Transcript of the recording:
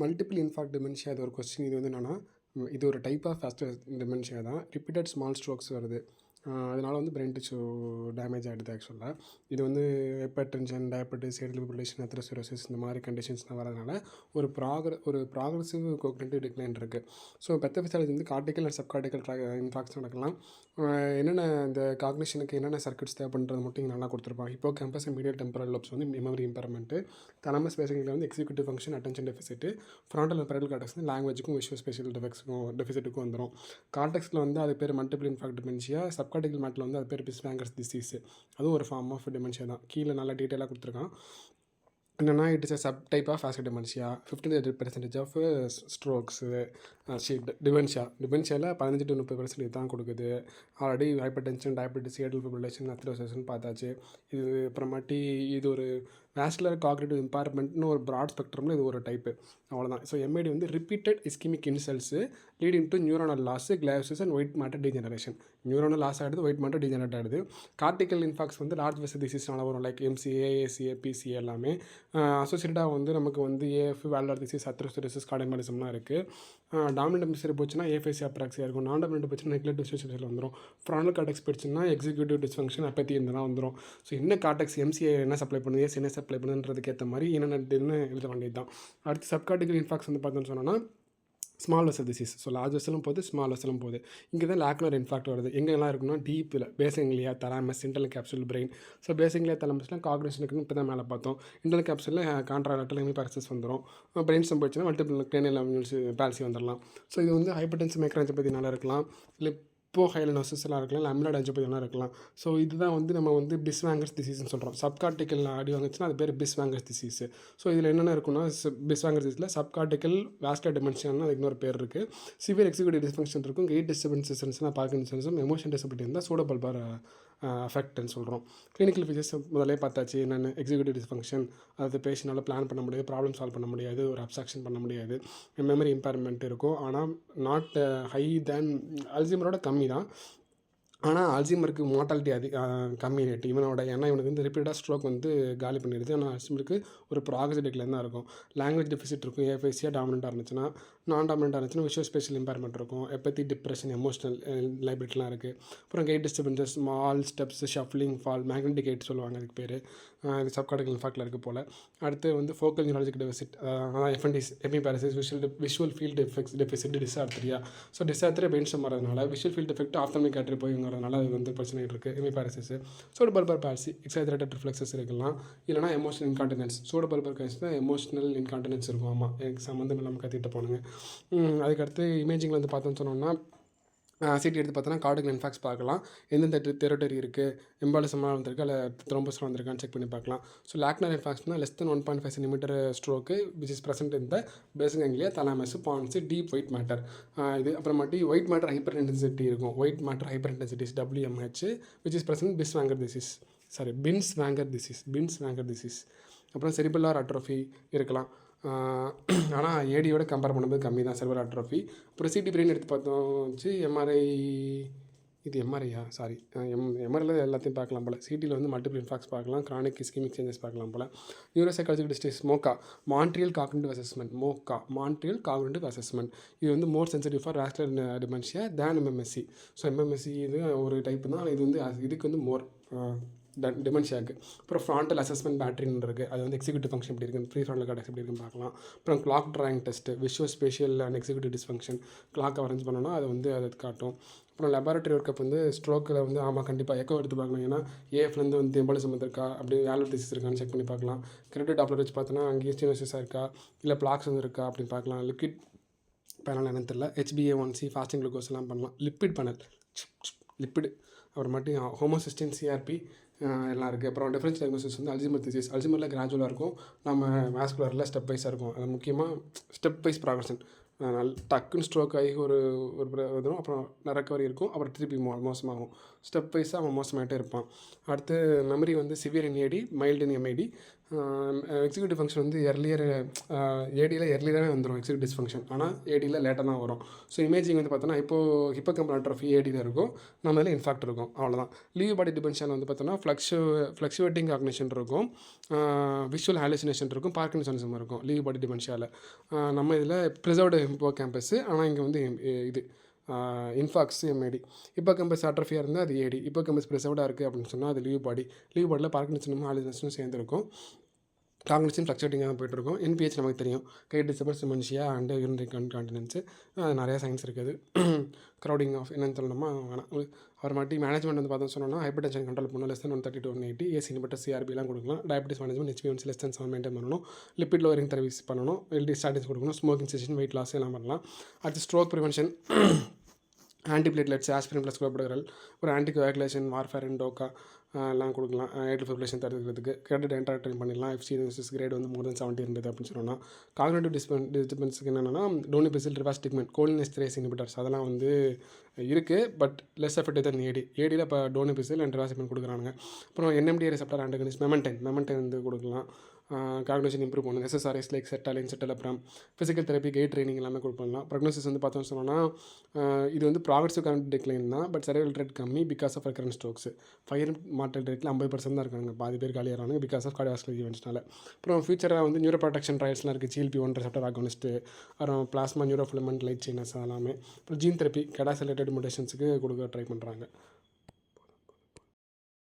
Multiple in fact dementia இது ஒரு question. இது வந்து என்னன்னா, இது ஒரு டைப் ஆஃப் ஃபாஸ்டர் டிமென்ஷியா தான். ரிப்பீட்டட் ஸ்மால் ஸ்ட்ரோக்ஸ் வருது. அதனால் வந்து பிரெயின் டிஷ்யூ டேமேஜ் ஆகிடுது ஆக்சுவலாக. இது வந்து hypertension, diabetes, atrial fibrillation, atherosclerosis இந்த மாதிரி கண்டிஷன்ஸ்லாம் வரதுனால ஒரு ப்ராக்ரஸிவ் கோக்னிட்டிவ் டிக்ளைன் இருக்குது. ஸோ பெத்தோஃபிசியாலஜி வந்து கார்டிக்கல் அண்ட் சப்கார்டிக்கல் இன்ஃபாக்ட்ஸ் நடக்கலாம். என்னென்ன இந்த காக்னிஷனுக்கு என்னென்ன சர்க்யூட்ஸ் தேவைப்படுறது மட்டும் இங்கே நல்லா கொடுத்துருப்பாங்க. இப்போ campus and medial temporal lobes வந்து மெமரி இம்பேர்மெண்ட்டு, தலமஸ் பேசிக்கில் வந்து executive function, attention deficit, frontal and parietal cortex வந்து லாங்குவேஜுக்கும் விஷுவல் ஸ்பெஷல் டெஃபிசிட்டுக்கும் வந்துடும். கார்டெக்ஸில் வந்து அது பேர் மல்டிபிள் இன்ஃபாக்ட் டிமென்ஷியா. சப்கார்டிக்கல் மேட்டில் வந்து அது பேர் பிஸ்வாங்கர்ஸ் டிசீஸ். அதுவும் ஒரு ஃபார்ம் ஆஃப் டிமென்ஷியா தான். கீழே நல்லா டீட்டெயிலாக கொடுத்துருக்கான். என்னென்னா it is a subtype of vascular dementia. 15% of strokes டிமென்ஷியாவில் 15 to 30% தான் கொடுக்குது. Already hypertension, diabetes, atrial fibrillation, atherosclerosis பார்த்தாச்சு. இது அப்புறமாட்டி இது ஒரு வாஸ்குலர் காக்னிட்டிவ் இம்பேர்மெண்ட்னு ஒரு ப்ராட் ஸ்பெக்ட்ரமில் இது ஒரு டைப்பு. அவ்வளோதான். ஸோ எம்ஐடி வந்து repeated ischemic insults leading to neuronal loss, gliosis and white matter degeneration. Neuronal loss ஆகிடுது, ஒயிட் மேட்டர் டீஜெனரேட் ஆகிடுது. கார்டிக்கல் இன்ஃபாக்ட்ஸ் வந்து லார்ஜ் வெசல் டிசீஸ்னால வரும், லைக் எம்சிஏ, ஏசிஏ, பிசிஏ எல்லாமே. அசோசியேட்டாக வந்து நமக்கு வந்து ஏஎஃப், வால்வார் டிசீஸ், அத்ரோஸ்க்ளரோசிஸ், கார்டியோமைலிசம்லாம் இருக்குது. டாமினன்ட் மிஸ்ரி போச்சுன்னா ஏஃபேசியா அப்ராக்சியா இருக்கும். நான் டாமினன்ட் போச்சுன்னா நெக்லெக்டிவ் டிஸ்ஃபங்க்ஷன் வந்துடும். ஃப்ராண்டல் கார்டெக்ஸ் போச்சுன்னா எக்ஸிக்யூட்டிவ் டிஸ்ஃபங்க்ஷன், அப்பத்தி இதெல்லாம் வந்துடும். ஸோ என்ன கார்டெக்ஸ் எம்சிஏ என்ன சப்ளை பண்ணுது, ஏசி என்ன சப்ளை பண்ணுன்றதுக்கு ஏற்ற மாதிரி என்னென்னு எழுத வேண்டியது தான். அடுத்து சப்கார்டிக்கல் இன்ஃபாக்ட்ஸ் வந்து பார்த்தோன்னு சொன்னோன்னா small vessel disease. So large வெசலும் போகுது, ஸ்மால் வெசலும் போகுது. இங்கே தான் லாக்குலர் இன்ஃபாக்ட் வருது. எங்கெல்லாம் இருக்குன்னா டீப்பில் basal ganglia, thalamus, internal capsule, brain. So basal ganglia, தலாமஸ்லாம் காக்னிஷனுக்கு இப்போ தான் மேலே பார்த்தோம். இன்டர்னல் கேப்சூலில் கான்ட்ராலட்டல் ஹெமிபாரசிஸ் வந்துடும். பிரெயின்ஸும் போயிடுச்சுன்னா மல்டிபிள் கிரேனியல் பால்சி வந்துடலாம். ஸோ இது வந்து ஹைப்பர் டென்ஷன் மைக்ரோஆஞ்சியோபதினால இருக்கலாம், இல்லை ஹைலனோசிஸ்லாம் இருக்கலாம், இல்லை அமிலாய்டு ஆஞ்சியோபதினால இருக்கலாம். ஸோ இதுதான் வந்து நம்ம வந்து பிஸ்வாங்கர்ஸ் டிசீஸ்னு சொல்கிறோம். சப்கார்டிக்கல் அடி வாங்குச்சுன்னா அது பேர் பிஸ்வாங்கர்ஸ் டிசீஸ். ஸோ இதில் என்னென்ன இருக்குன்னா பிஸ்வாங்கர்ஸ் டிசீஸில் சப்கார்டிக்கல் வாஸ்குலர் டிமென்ஷியான்னு அதுக்கு இன்னொரு பேர் இருக்குது. சிவியர் எக்ஸிக்யூட்டிவ் டிஸ்ஃபங்க்ஷன் இருக்கும். கெயிட் டிஸ்டர்பன்சஸ்னா பார்க்கின்சன்ஸும், எமோஷன் டிசபிலிட்டி இருந்தால் சூடோபல்பார் அஃபெக்ட்னு சொல்கிறோம். கிளினிக்கல் ஃபீச்சர்ஸ் முதலே பார்த்தாச்சு. என்னென்னு எக்ஸிக்யூட்டிவ் டிஸ்ஃபங்க்ஷன், அதாவது பேஷண்டால் பிளான் பண்ண முடியாது, ப்ராப்ளம் சால்வ் பண்ண முடியாது, ஒரு அப்சாக்ஷன் பண்ண முடியாது, மெமரி இம்பேர்மெண்ட் இருக்கும். ஆனால் நாட் ஹை தேன் அல்சைமரோட கம்மி தான். ஆனால் அல்சைமருக்கு மோர்டாலிட்டி கம்மி ரேட் இவனோட. ஏன்னா இவனுக்கு வந்து ரிப்பீட்டடாக ஸ்ட்ரோக் வந்து காலி பண்ணிடுது. ஆனால் அல்சைமருக்கு ஒரு ப்ராக்ரஸிவ் தான் இருக்கும். லாங்குவேஜ் டெஃபிசிட் இருக்கும். ஏஃபேசியா டாமினண்ட்டாக இருந்துச்சுன்னா, நான் டாமினண்ட்டாக இருந்துச்சுன்னா விஷுவல் ஸ்பெஷல் இம்பேர்மெண்ட் இருக்கும். எப்பத்தி, டிப்ரெஷன், எமோஷனல் லைபிலிட்டிலாம் இருக்குது. அப்புறம் gait disturbances, small steps, shuffling, fall, magnetic gait சொல்லுவாங்க அதுக்கு பேர். இது சப்கார்டிக்கல் இன்ஃபாக்டில் இருக்குது போல். அடுத்து வந்து ஃபோக்கல் நியூராலஜிக் டெஃபிசிட், அதான் FNDs, hemiparesis, visual field deficit, dysarthria. So dysarthria brain stem வரதுனால visual field effect ophthalmic artery போய்ங்கிறதுனால அது வந்து பிரச்சனை இருக்குது. Hemiparesis, pseudobulbar palsy, exaggerated reflexes இருக்கலாம். இல்லைனா எமோஷனல் இன்கான்டினன்ஸ். சூடோபல்பார் கேஸில் எமோஷனல் இன்கான்டினன்ஸ் இருக்கும். ஆமாம், எனக்கு சம்மந்தம் இல்லாமல் கற்றுக்கிட்டு போனுங்க. அதுக்கடுத்து இமேஜிங்கில் வந்து பார்த்தோன்னு சொன்னோம்னா சிடி எடுத்து பார்த்தோன்னா கார்டியல் இன்ஃபாக்ட்ஸ் பார்க்கலாம். எந்தெந்த டெரிட்டரி இருக்குது, எம்பாலிசமாக வந்திருக்கு, இல்லை த்ரோம்பஸ்லாம் வந்திருக்கான்னு செக் பண்ணி பார்க்கலாம். ஸோ லாக்னர் இன்ஃபாக்ட்ஸ்னால் less than 1.5 centimetre stroke which is present in the basal ganglia, thalamus, pons, deep white matter. இது அப்புறமாட்டி ஒயிட் மேட்டர் ஹைப்பர் இன்டென்சிட்டி இருக்கும். White matter hyperintensities WMH which is present Binswanger disease. அப்புறம் cerebellar atrophy இருக்கலாம். ஆனால் ஏடியோட compare பண்ணும்போது கம்மி தான் செரிபுலார் atrophy. அப்புறம் சிடி பிரெயின் எடுத்து பார்த்தோம் வச்சு எம்ஆர்ஐ, இது எம்ஆர்ஐயா சாரி எம்ஆர்ஐயில் எல்லாத்தையும் பார்க்கலாம் போல். சிடியில் வந்து மல்டிபிள் இன்ஃபாக்ட்ஸ் பார்க்கலாம், கிரானிக் இஸ்கிமிக் சேஞ்சஸ் பார்க்கலாம் போல். நியூரோசைக்காலஜிக்கல் டிஸ்ட்ரிஸ் மான்ட்ரியல் காக்னிட்டிவ் அசஸ்மெண்ட். இது வந்து மோர் sensitive for vascular dementia than MMSE. So MMSE இது ஒரு டைப்பு தான். இது வந்து இதுக்கு வந்து மோர் டிமென்ஷியாவுக்கு. அப்புறம் ஃப்ராண்டல் அசஸ்மெண்ட் பேட்டரின்னு இருக்குது. அது வந்து எக்ஸிக்யூட்டிவ் ஃபங்க்ஷன் எப்படி இருக்குது, ஃப்ரீ ஃப்ராண்டல் கார்டெக்ஸ் எப்படி இருக்குன்னு பார்க்கலாம். அப்புறம் clock drawing test, visual spatial and executive dysfunction, clock arrange பண்ணோன்னா அது வந்து அது காட்டும். அப்புறம் லெபார்ட்டரி ஒர்க்கப் வந்து ஸ்ட்ரோக்கில் வந்து கண்டிப்பாக எக்கோ எடுத்து பார்க்கணும். ஏன்னா ஏஎஃப்லேருந்து வந்து எம்பாலிசம் இருக்கா, அப்படி வேலர் டிசீஸ் இருக்கான்னு செக் பண்ணி பார்க்கலாம். கிரெடிட் டாப்லர் வச்சு பார்த்தோன்னா அங்கே ஸ்டீனோசிஸாக இருக்கா, இல்லை பிளாக்ஸ் வந்து இருக்கா அப்படின்னு பார்க்கலாம். லிக்விட் பேனல் என்னன்னு தெரியல, HbA1c, ஃபாஸ்டிங் குளுக்கோஸ்லாம் பண்ணலாம். லிப்பிட் அப்புறமாட்டி ஹோமோசிஸ்டின், CRP எல்லாம் இருக்குது. அப்புறம் டிஃபரன்ஸ் டயக்னோசிஸ் வந்து அல்சைமர் டிசீஸ். அல்சைமரில் கிராஜுவலாக இருக்கும், நம்ம வாஸ்குலரில் ஸ்டெப் வைஸாக இருக்கும். அது முக்கியமாக ஸ்டெப் வைஸ் ப்ராக்ரஷன். டக்குன்னு ஸ்ட்ரோக் ஆகி ஒரு வரும், அப்புறம் ரெக்கவரி இருக்கும், அப்புறம் திருப்பி மோசமாகும். ஸ்டெப் வைஸாக அவன் மோசமாகிட்டே இருப்பான். அடுத்து மெமரி வந்து சிவியர் இன் AD, மைல்டு இன் MID. எக்ஸிக்யூட்டிவ் ஃபங்க்ஷன் வந்து ஏடியில் எர்லியராகவே வந்துடும் எக்ஸிக்யூட்டிவ் டிஸ்ஃபங்க்ஷன். ஆனால் ஏடியில் லேட்டாக தான் வரும். ஸோ இமேஜிங் வந்து பார்த்தோன்னா இப்போது ஹிப்போகேம்பல் அட்ரோஃபி ஏடியில் இருக்கும், நம்ம இதில் இன்ஃபாக்ட் இருக்கும், அவ்வளோதான். லீவ் பாடி டிமென்ஷியாவில் வந்து பார்த்தோன்னா ஃப்ளக்சுவேட்டிங் காக்னிஷன் இருக்கும், விஷுவல் ஹாலுசினேஷன் இருக்கும், பார்க்கின்சனிசம் இருக்கும் லீவ் பாடி டிமென்ஷியாவில். நம்ம இதில் ப்ரிசர்வ்டு ஹிப்போகேம்பஸ், ஆனால் இங்கே வந்து இது இன்ஃபாக்ஸ் எம்ஏடி. ஹிப்போகேம்பஸ் அட்ரோஃபியாக இருந்தால் அது ஏடி. ஹிப்போகேம்பஸ் ப்ரிசர்வ்டாக இருக்குது அப்படின்னு சொன்னால் அது லீவ் பாடியில் பார்க்கின்சனும் ஹாலுசினேஷனும் சேர்ந்துருக்கும். காக்னிஷன் ஃப்ளக்சுவேட்டிங்காக தான் போய்ட்டுருக்கும். என்பிஹெச் நமக்கு தெரியும், gait disturbance, dementia and urinary incontinence. நிறையா சயின்ஸ் இருக்குது. க்ரௌடிங் ஆஃப் என்னென்னு சொல்லணுமா வேணாம். அப்புறமாட்டி மேனேஜ்மெண்ட் வந்து பார்த்தோம்னு சொன்னோம்னா ஹைப்பர் டென்ஷன் கண்ட்ரோல் பண்ணணும், less than 130 to 180, ACE inhibitor சிஆர்பிலாம் கொடுக்கலாம். Diabetes management HbA1c less than 7 maintain பண்ணணும். லிப்பிட் லோவரிங் தெரபிஸ் பண்ணணும். எல்டி ஸ்டாட்டின்ஸ் கொடுக்கணும். ஸ்மோக்கிங் செஷன், வெயிட் லாஸ் எல்லாம் பண்ணலாம். அடுத்து stroke prevention, antiplatelets, aspirin plus clopidogrel, ஒரு ஆன்டிகோஆகுலேஷன், வார்ஃபேரின், டோக்கா எல்லாம் கொடுக்கலாம். ஏட்ரல் ஃபிப்ரிலேஷன் தடுக்கிறதுக்கு. கிரெடிட் என்டர்டைன் பண்ணிடலாம். எஃப்சிஎஸ் கிரேட் வந்து மோர் தென் 70 இருந்தது அப்படின்னு சொன்னோம்னா. காக்னிட்டிவ் டிஸ்டர்பன்ஸுக்கு என்னென்னா டோனிபெசில், ரிவாஸ்டிக்மெண்ட், கோலினெஸ்டரேஸ் இன்ஹிபிட்டர்ஸ் அதெல்லாம் வந்து இருக்குது, பட் லெஸ் எஃபெக்டிவ் தன் ஏடியில் இப்போ டோனிபெசில் அண்ட் ரிவாஸ்டிக்மெண்ட் கொடுக்குறாங்க. அப்புறம் NMDA ரிசெப்டார் ஆன்டகனிஸ்ட், மெமெண்டைன் வந்து கொடுக்கலாம். காக்னிஷன் இம்ப்ரூவ் பண்ணணும். SSRIs like sertraline, citalopram, physical therapy, கை ட்ரைனிங் எல்லாமே கொடுக்கலாம். ப்ரக்னோசிஸ் வந்து பார்த்தோம்னு சொன்னோன்னா இது வந்து ப்ராக்ரெசிவ் கார்டியக் டிக்ளைன் தான், பட் சர்வைவல் ரேட் கம்மி because of recurrent strokes. Five year mortal ரேட்டில் 50% தான் இருக்காங்க, பாதி பேர் காலியாகிறாங்க பிகாஸ் ஆஃப் கார்டியோவாஸ்குலர் ஈவெண்ட்ஸ்னால. அப்புறம் ஃபியூச்சராக வந்து நியூரோ ப்ரொடெக்ஷன் ட்ரையல்ஸ்லாம் இருக்குது. GLP-1 ரிசெப்டார் ஆகனிஸ்ட்டு, அப்புறம் பிளாஸ்மா நியூரோ ஃபிலமெண்ட் லைட் செயினஸ் எல்லாமே. அப்புறம் ஜீன் தெரப்பி, கெடாஸ் ரிலேட்டட் முடேஷன்ஸுக்கு கொடுக்க ட்ரை பண்ணுறாங்க.